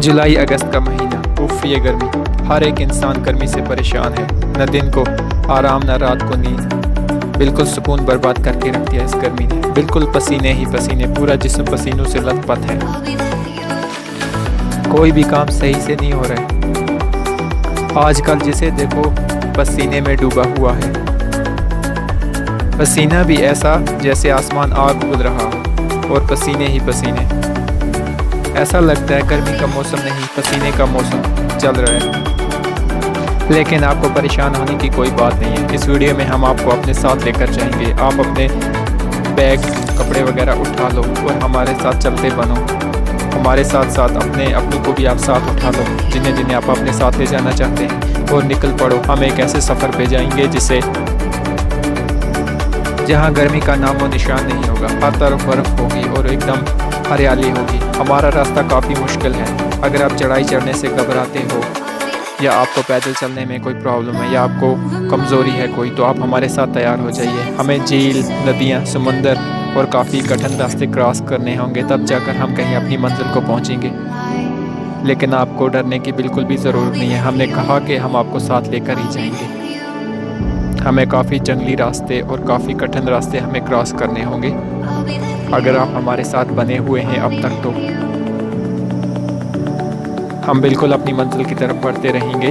जुलाई अगस्त का महीना, उफ ये गर्मी। हर एक इंसान गर्मी से परेशान है, न दिन को आराम न रात को नींद। बिल्कुल सुकून बर्बाद करके रख दिया इस गर्मी ने। बिल्कुल पसीने ही पसीने, पूरा जिस्म पसीनों से लथपथ है। कोई भी काम सही से नहीं हो रहा है। आजकल जिसे देखो पसीने में डूबा हुआ है। पसीना भी ऐसा जैसे आसमान आग उगल रहा हो, और पसीने ही पसीने। ऐसा लगता है गर्मी का मौसम नहीं, पसीने का मौसम चल रहा है। लेकिन आपको परेशान होने की कोई बात नहीं है। इस वीडियो में हम आपको अपने साथ लेकर जाएंगे। आप अपने बैग कपड़े वगैरह उठा लो और हमारे साथ चलते बनो। हमारे साथ साथ अपनों को भी आप साथ उठा लो, जिन्हें जिन्हें आप अपने साथ ले जाना चाहते हैं, और निकल पड़ो। हम एक ऐसे सफ़र पे जाएंगे जहाँ गर्मी का नामो निशान नहीं होगा। हर तरफ बर्फ़ होगी और एकदम हरियाली होगी। हमारा रास्ता काफ़ी मुश्किल है। अगर आप चढ़ाई चढ़ने से घबराते हो, या आपको पैदल चलने में कोई प्रॉब्लम है, या आपको कमज़ोरी है कोई, तो आप हमारे साथ तैयार हो जाइए। हमें झील, नदियाँ, समंदर और काफ़ी कठिन रास्ते क्रॉस करने होंगे, तब जाकर हम कहीं अपनी मंजिल को पहुँचेंगे। लेकिन आपको डरने की बिल्कुल भी ज़रूरत नहीं है। हमने कहा कि हम आपको साथ लेकर ही जाएंगे। हमें काफ़ी जंगली रास्ते और काफ़ी कठिन रास्ते हमें क्रॉस करने होंगे। अगर आप हमारे साथ बने हुए हैं अब तक, तो हम बिल्कुल अपनी मंजिल की तरफ बढ़ते रहेंगे।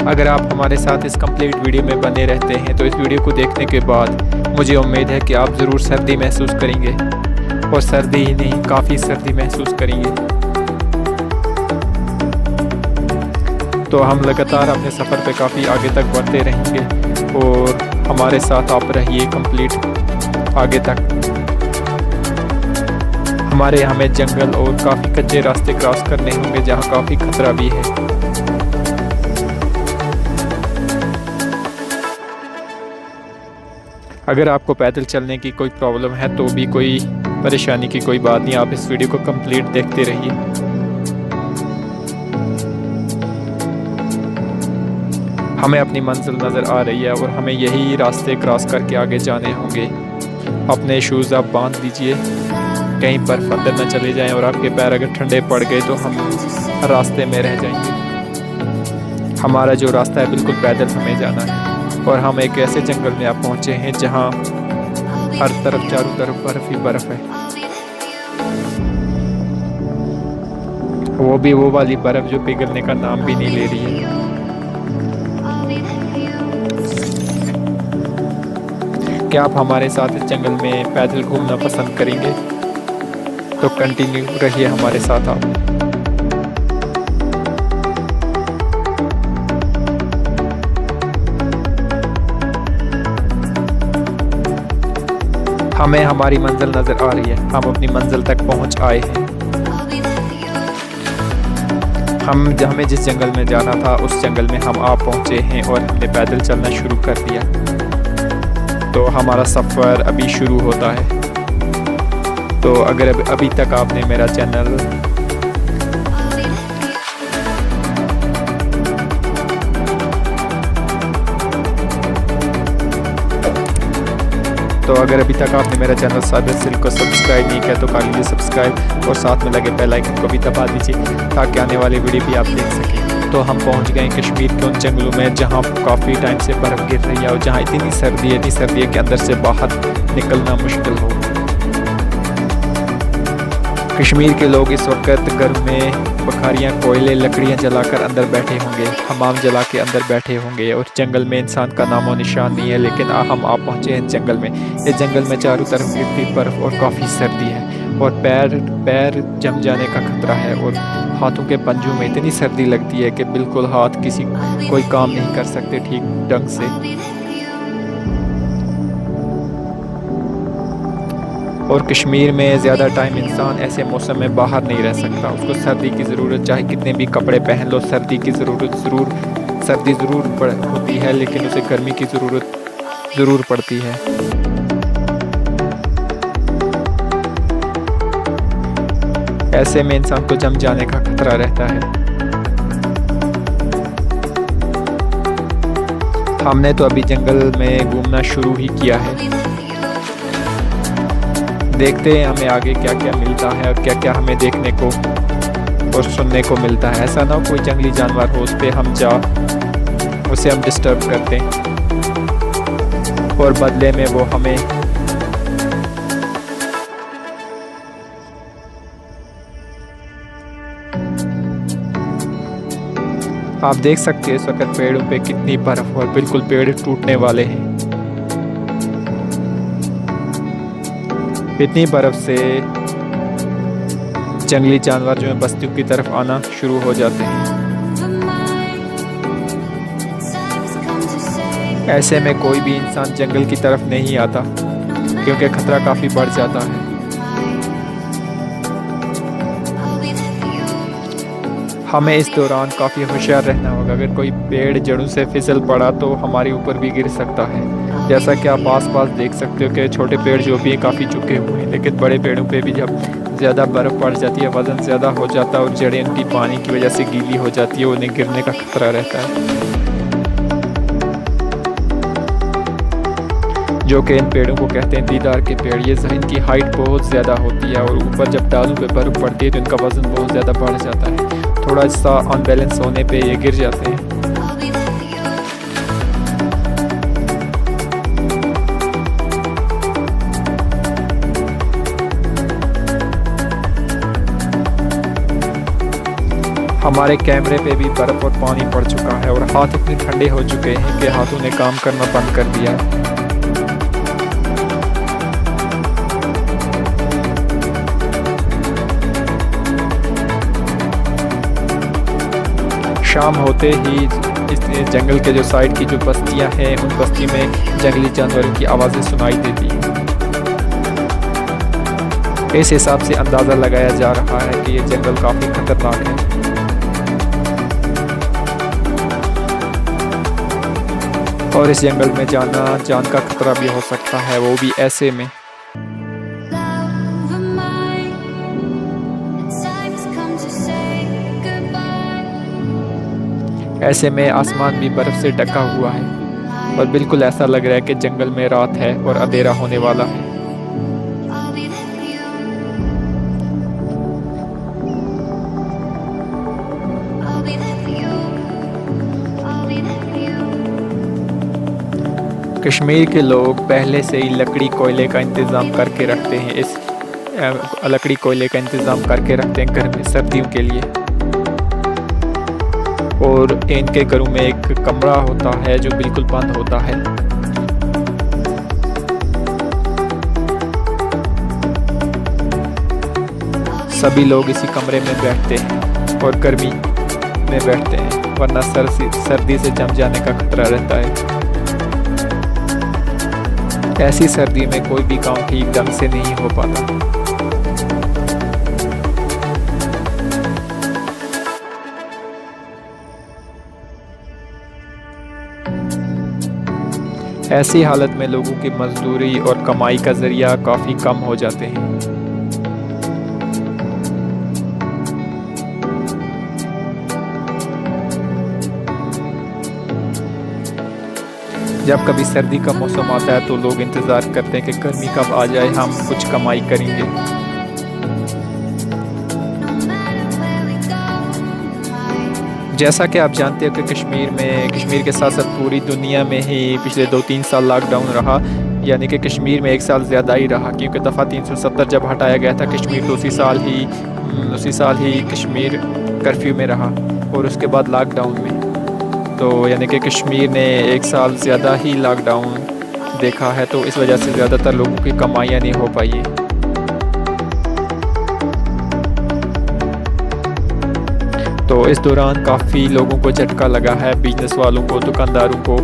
अगर आप हमारे साथ इस कंप्लीट वीडियो में बने रहते हैं, तो इस वीडियो को देखने के बाद मुझे उम्मीद है कि आप ज़रूर सर्दी महसूस करेंगे, और सर्दी ही नहीं, काफ़ी सर्दी महसूस करेंगे। तो हम लगातार अपने सफ़र पे काफ़ी आगे तक बढ़ते रहेंगे, और हमारे साथ आप रहिए कंप्लीट आगे तक। हमें जंगल और काफ़ी कच्चे रास्ते क्रॉस करने होंगे, जहाँ काफ़ी खतरा भी है। अगर आपको पैदल चलने की कोई प्रॉब्लम है, तो भी कोई परेशानी की कोई बात नहीं। आप इस वीडियो को कंप्लीट देखते रहिए। हमें अपनी मंजिल नज़र आ रही है, और हमें यही रास्ते क्रॉस करके आगे जाने होंगे। अपने शूज़ आप बांध दीजिए, कहीं बर्फ़ अंदर न चले जाएं, और आपके पैर अगर ठंडे पड़ गए तो हम रास्ते में रह जाएंगे। हमारा जो रास्ता है बिल्कुल पैदल हमें जाना है, और हम एक ऐसे जंगल में आप पहुँचे हैं जहाँ हर तरफ चारों तरफ बर्फ़ ही बर्फ़ है। वो भी वो वाली बर्फ़ जो पिघलने का नाम भी नहीं ले रही है। क्या आप हमारे साथ इस जंगल में पैदल घूमना पसंद करेंगे? तो कंटिन्यू रहिए हमारे साथ आप। हमें हमारी मंजिल नज़र आ रही है। हम अपनी मंजिल तक पहुंच आए हैं। हमें जिस जंगल में जाना था, उस जंगल में हम आ पहुंचे हैं, और हमने पैदल चलना शुरू कर दिया। तो हमारा सफ़र अभी शुरू होता है। तो अगर अभी तक आपने मेरा चैनल साबिर सिल्क को सब्सक्राइब नहीं किया, तो कर लीजिए सब्सक्राइब, और साथ में लगे बेल आइकन को भी दबा दीजिए, ताकि आने वाली वीडियो भी आप देख सकें। तो हम पहुंच गए कश्मीर के उन जंगलों में जहां काफ़ी टाइम से बर्फ़ गिर रही है, और जहां इतनी सर्दी है कि अंदर से बाहर निकलना मुश्किल हो। कश्मीर के लोग इस वक्त घर में बखारियाँ, कोयले, लकड़ियाँ जलाकर अंदर बैठे होंगे, हमाम जला के अंदर बैठे होंगे, और जंगल में इंसान का नामो निशान नहीं है। लेकिन हम आप पहुँचे हैं जंगल में। इस जंगल में चारों तरफ गिरती बर्फ़ और काफ़ी सर्दी है, और पैर जम जाने का खतरा है, और हाथों के पंजों में इतनी सर्दी लगती है कि बिल्कुल हाथ कोई काम नहीं कर सकते ठीक ढंग से। और कश्मीर में ज़्यादा टाइम इंसान ऐसे मौसम में बाहर नहीं रह सकता। उसको सर्दी की ज़रूरत, चाहे कितने भी कपड़े पहन लो, सर्दी की ज़रूरत सर्दी ज़रूर होती है, लेकिन उसे गर्मी की ज़रूरत ज़रूर पड़ती है। ऐसे में इंसान को जम जाने का खतरा रहता है। हमने तो अभी जंगल में घूमना शुरू ही किया है। देखते हैं हमें आगे क्या क्या मिलता है और क्या क्या हमें देखने को और सुनने को मिलता है। ऐसा ना हो कोई जंगली जानवर हो उस पर हम जा उसे हम डिस्टर्ब करते हैं और बदले में वो हमें आप देख सकते हैं इस वक्त पेड़ों पे कितनी बर्फ और बिल्कुल पेड़ टूटने वाले हैं। इतनी बर्फ से जंगली जानवर जो है बस्तियों की तरफ आना शुरू हो जाते हैं। ऐसे में कोई भी इंसान जंगल की तरफ नहीं आता क्योंकि खतरा काफ़ी बढ़ जाता है। हमें इस दौरान काफ़ी होशियार रहना होगा। अगर कोई पेड़ जड़ों से फिसल पड़ा तो हमारे ऊपर भी गिर सकता है। जैसा कि आप आस-पास देख सकते हो कि छोटे पेड़ जो भी हैं काफ़ी झुके हुए हैं, लेकिन बड़े पेड़ों पे भी जब ज़्यादा बर्फ़ पड़ जाती है वज़न ज़्यादा हो जाता है और जड़ें उनकी पानी की वजह से गीली हो जाती है, उन्हें गिरने का खतरा रहता है। जो कि इन पेड़ों को कहते हैं दीदार के पेड़। ये इनकी हाइट बहुत ज़्यादा होती है और ऊपर जब डालों पे बर्फ़ पड़ती है तो इनका वज़न बहुत ज़्यादा बढ़ जाता है। थोड़ा सा अनबैलेंस होने पे ये गिर जाते हैं। हमारे कैमरे पे भी बर्फ़ और पानी पड़ चुका है और हाथ इतने ठंडे हो चुके हैं कि हाथों ने काम करना बंद कर दिया है। शाम होते ही इस जंगल के जो साइड की जो बस्तियां हैं उन बस्ती में जंगली जानवरों की आवाज़ें सुनाई देती हैं। इस हिसाब से अंदाज़ा लगाया जा रहा है कि ये जंगल काफ़ी खतरनाक है। और इस जंगल में जान का खतरा भी हो सकता है, वो भी ऐसे में। ऐसे में आसमान भी बर्फ़ से ढका हुआ है और बिल्कुल ऐसा लग रहा है कि जंगल में रात है और अंधेरा होने वाला है। कश्मीर के लोग पहले से ही लकड़ी कोयले का इंतज़ाम करके रखते हैं। लकड़ी कोयले का इंतज़ाम करके रखते हैं घर में सर्दियों के लिए। और इनके घरों में एक कमरा होता है जो बिल्कुल बंद होता है। सभी लोग इसी कमरे में बैठते हैं और गर्मी में बैठते हैं, वरना सर्दी से जम जाने का खतरा रहता है। ऐसी सर्दी में कोई भी काम ठीक ढंग से नहीं हो पाता। ऐसी हालत में लोगों की मजदूरी और कमाई का जरिया काफ़ी कम हो जाते हैं। जब कभी सर्दी का मौसम आता है तो लोग इंतज़ार करते हैं कि गर्मी कब आ जाए, हम कुछ कमाई करेंगे। जैसा कि आप जानते हो कि कश्मीर के साथ साथ पूरी दुनिया में ही पिछले 2-3 साल लॉकडाउन रहा, यानी कि कश्मीर में 1 साल ज़्यादा ही रहा, क्योंकि दफ़ा 370 जब हटाया गया था कश्मीर तो उसी साल ही कश्मीर कर्फ्यू में रहा और उसके बाद लॉकडाउन में। तो यानी कि कश्मीर ने 1 साल ज़्यादा ही लॉकडाउन देखा है, तो इस वजह से ज़्यादातर लोगों की कमाइयाँ नहीं हो पाई है। तो इस दौरान काफ़ी लोगों को झटका लगा है, बिजनेस वालों को, दुकानदारों को,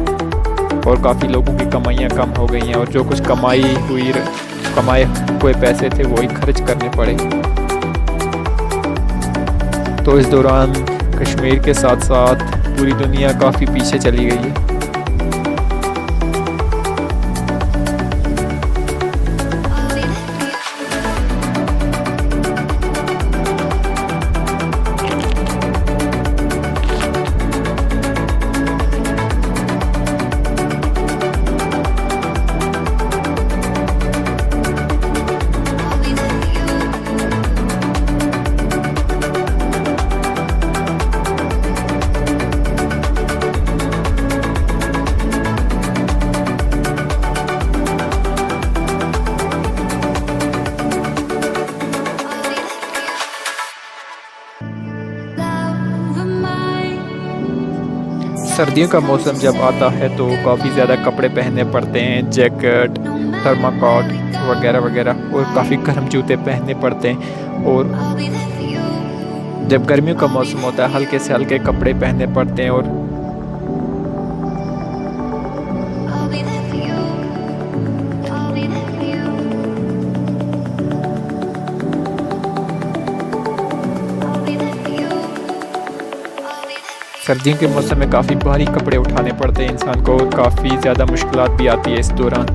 और काफ़ी लोगों की कमाइयाँ कम हो गई हैं और जो कुछ कमाए हुए पैसे थे वो ही खर्च करने पड़े। तो इस दौरान कश्मीर के साथ साथ पूरी दुनिया काफ़ी पीछे चली गई है। सर्दियों का मौसम जब आता है तो काफ़ी ज़्यादा कपड़े पहनने पड़ते हैं, जैकेट, थर्माकोट वगैरह वगैरह, और काफ़ी गर्म जूते पहनने पड़ते हैं। और जब गर्मियों का मौसम होता है हल्के से हल्के कपड़े पहनने पड़ते हैं। और सर्दियों के मौसम में काफ़ी भारी कपड़े उठाने पड़ते हैं इंसान को, और काफ़ी ज़्यादा मुश्किलात भी आती है इस दौरान।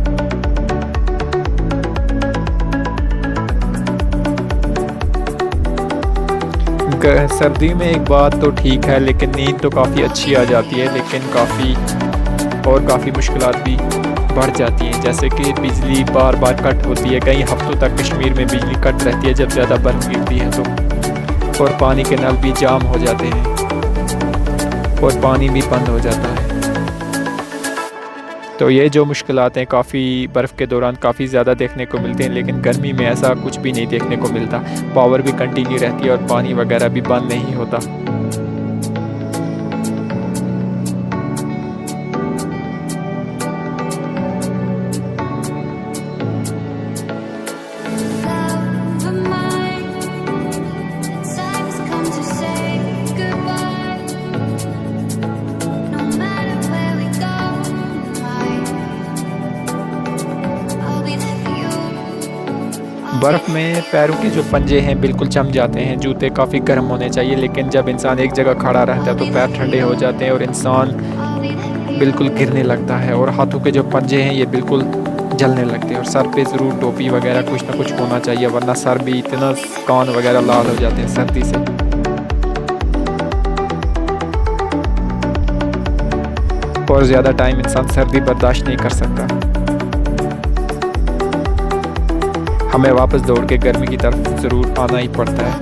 सर्दी में एक बात तो ठीक है, लेकिन नींद तो काफ़ी अच्छी आ जाती है, लेकिन काफ़ी मुश्किलात भी बढ़ जाती हैं, जैसे कि बिजली बार बार कट होती है। कई हफ्तों तक कश्मीर में बिजली कट रहती है जब ज़्यादा बर्फ़ गिरती है तो। और पानी के नल भी जाम हो जाते हैं और पानी भी बंद हो जाता है। तो ये जो मुश्किलात हैं काफ़ी बर्फ़ के दौरान काफ़ी ज़्यादा देखने को मिलते हैं, लेकिन गर्मी में ऐसा कुछ भी नहीं देखने को मिलता। पावर भी कंटिन्यू रहती है और पानी वगैरह भी बंद नहीं होता। बर्फ़ में पैरों के जो पंजे हैं बिल्कुल जम जाते हैं। जूते काफ़ी गर्म होने चाहिए, लेकिन जब इंसान एक जगह खड़ा रहता है तो पैर ठंडे हो जाते हैं और इंसान बिल्कुल गिरने लगता है। और हाथों के जो पंजे हैं ये बिल्कुल जलने लगते हैं। और सर पे ज़रूर टोपी वगैरह कुछ ना कुछ होना चाहिए, वरना सर भी इतना कान वगैरह लाल हो जाते हैं सर्दी से। और ज़्यादा टाइम इंसान सर्दी बर्दाश्त नहीं कर सकता। हमें वापस दौड़ के गर्मी की तरफ ज़रूर आना ही पड़ता है।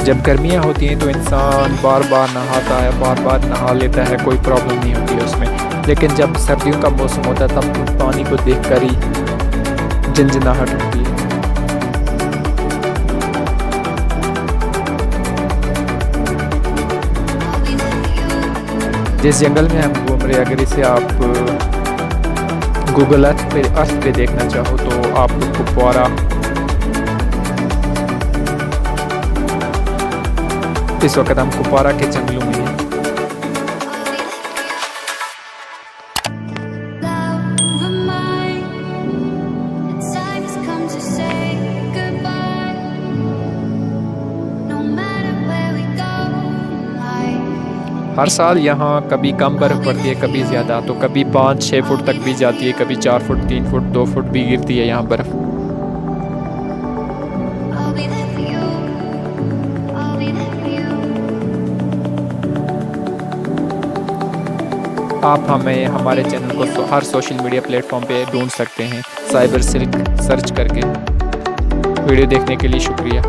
जब गर्मियाँ होती हैं तो इंसान बार बार नहाता है, बार बार नहा लेता है, कोई प्रॉब्लम नहीं होती है उसमें। लेकिन जब सर्दियों का मौसम होता है तब पानी को देखकर ही झंझनाहट होती है। जिस जंगल में हम घूम रहे हैं, अगर इसे आप गूगल अर्थ पे देखना चाहो तो आपको कुपवारा, इस वक्त हम कुपवारा के जंगलों में हैं। हर साल यहाँ कभी कम बर्फ़ पड़ती है, कभी ज़्यादा, तो कभी 5-6 फुट तक भी जाती है, कभी 4 फुट, 3 फुट, 2 फुट भी गिरती है यहाँ बर्फ़। आप हमें हमारे चैनल को हर सोशल मीडिया प्लेटफॉर्म पे ढूंढ सकते हैं, साइबर सिल्क सर्च करके। वीडियो देखने के लिए शुक्रिया।